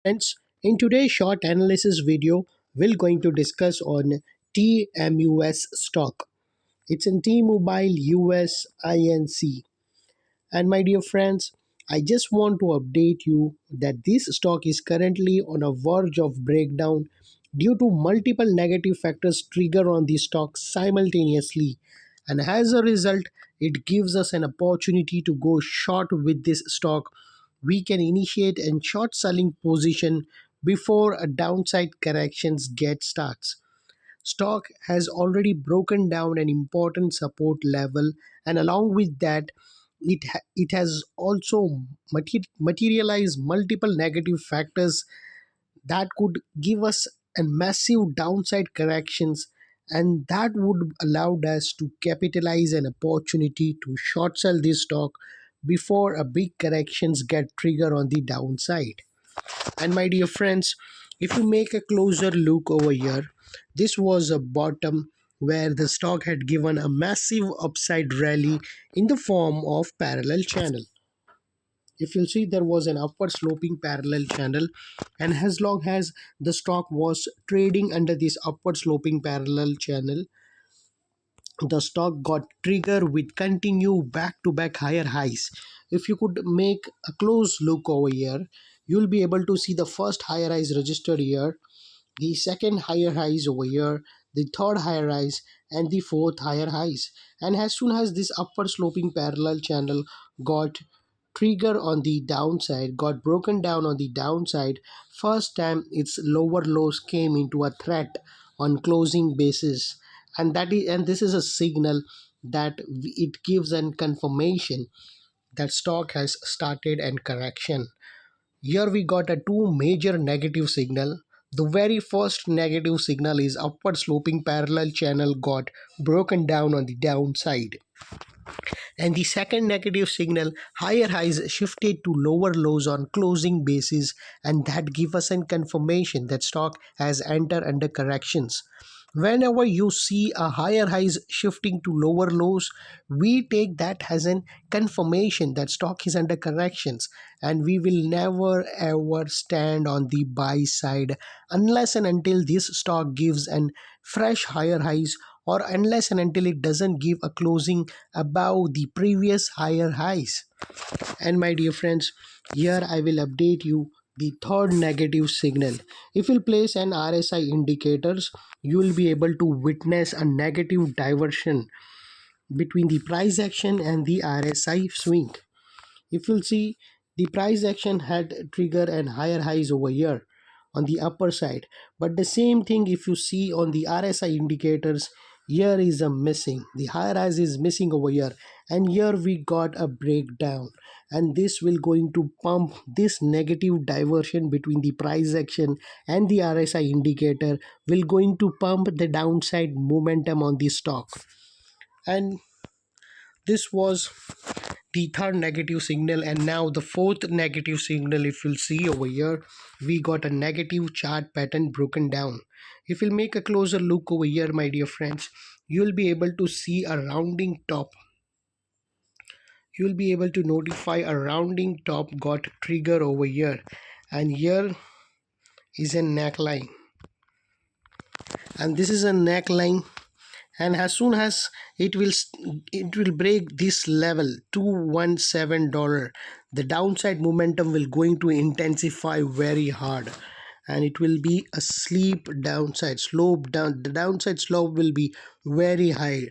Friends, in today's short analysis video, we're going to discuss on TMUS stock. It's in T-Mobile US INC. And my dear friends, I just want to update you that this stock is currently on a verge of breakdown due to multiple negative factors trigger on the stock simultaneously. And as a result, it gives us an opportunity to go short with this stock. We can initiate a short selling position before a downside corrections get starts. Stock has already broken down an important support level, and along with that, it has also materialized multiple negative factors that could give us a massive downside corrections, and that would allow us to capitalize an opportunity to short sell this stock before a big corrections get triggered on the downside. And my dear friends, if you make a closer look over here, this was a bottom where the stock had given a massive upside rally in the form of parallel channel. If you'll see, there was an upward sloping parallel channel, and as long as the stock was trading under this upward sloping parallel channel, the stock got triggered with continue back to back higher highs. If you could make a close look over here, you'll be able to see the first higher highs registered here, the second higher highs over here, the third higher highs, and the fourth higher highs. And as soon as this upward sloping parallel channel got trigger on the downside, got broken down on the downside, first time its lower lows came into a threat on closing basis. And this is a signal that it gives an confirmation that stock has started and correction. Here we got a two major negative signal. The very first negative signal is upward sloping parallel channel got broken down on the downside. And the second negative signal, higher highs shifted to lower lows on closing basis, and that give us a confirmation that stock has entered under corrections. Whenever you see a higher highs shifting to lower lows, we take that as an confirmation that stock is under corrections, and we will never ever stand on the buy side unless and until this stock gives an fresh higher highs, or unless and until it doesn't give a closing above the previous higher highs. And my dear friends, here I will update you the third negative signal. If you place an RSI indicators, you will be able to witness a negative diversion between the price action and the RSI swing. If you'll see, the price action had trigger and higher highs over here on the upper side, but the same thing if you see on the RSI indicators, here is a missing, the higher highs is missing over here, and here we got a breakdown, and this will going to pump this negative diversion between the price action and the RSI indicator will going to pump the downside momentum on the stock. And this was the third negative signal. And now the fourth negative signal, if you'll see over here, we got a negative chart pattern broken down. If you'll make a closer look over here, my dear friends, you'll be able to see a rounding top. You'll be able to notify a rounding top got trigger over here, and here is a neckline, and this is a neckline. And as soon as it will break this level $217, the downside momentum will going to intensify very hard, and it will be a steep downside slope. Down the downside slope will be very high,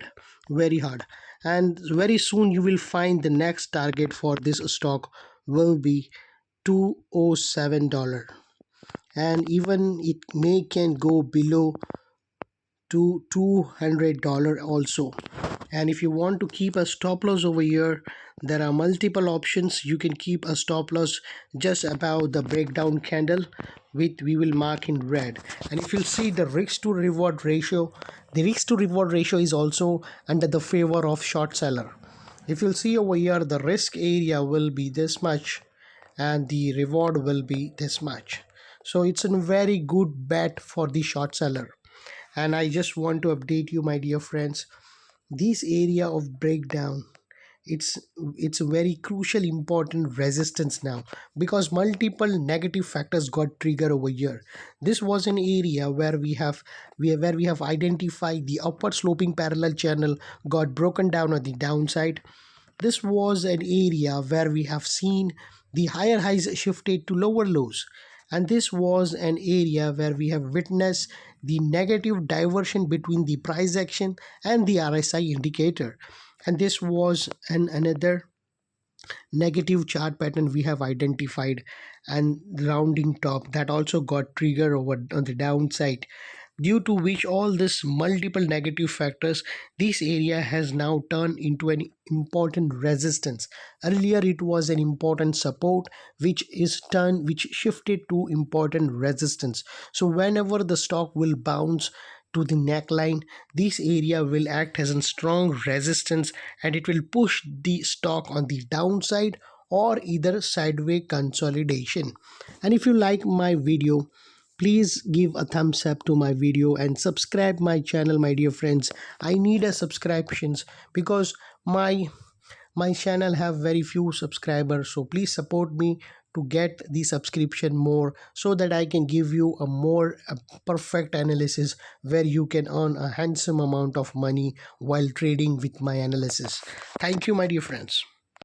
very hard, and very soon you will find the next target for this stock will be $207, and even it may can go below to $200 also. And if you want to keep a stop loss over here, there are multiple options. You can keep a stop loss just above the breakdown candle, which we will mark in red. And if you see the risk to reward ratio, the risk to reward ratio is also under the favor of short seller. If you'll see over here, the risk area will be this much and the reward will be this much. So it's a very good bet for the short seller. And I just want to update you, my dear friends, this area of breakdown, it's it's a very crucial important resistance now, because multiple negative factors got triggered over here. This was an area where we have identified the upward sloping parallel channel got broken down on the downside. This was an area where we have seen the higher highs shifted to lower lows. And this was an area where we have witnessed the negative diversion between the price action and the RSI indicator. And this was another negative chart pattern we have identified, and rounding top that also got triggered over on the downside, due to which all this multiple negative factors, this area has now turned into an important resistance. Earlier it was an important support, which shifted to important resistance. So whenever the stock will bounce to the neckline, this area will act as a strong resistance, and it will push the stock on the downside or either sideways consolidation. And if you like my video, please give a thumbs up to my video and subscribe my channel, my dear friends. I need a subscriptions, because my channel have very few subscribers, so please support me to get the subscription more, so that I can give you a perfect analysis where you can earn a handsome amount of money while trading with my analysis. Thank you, my dear friends.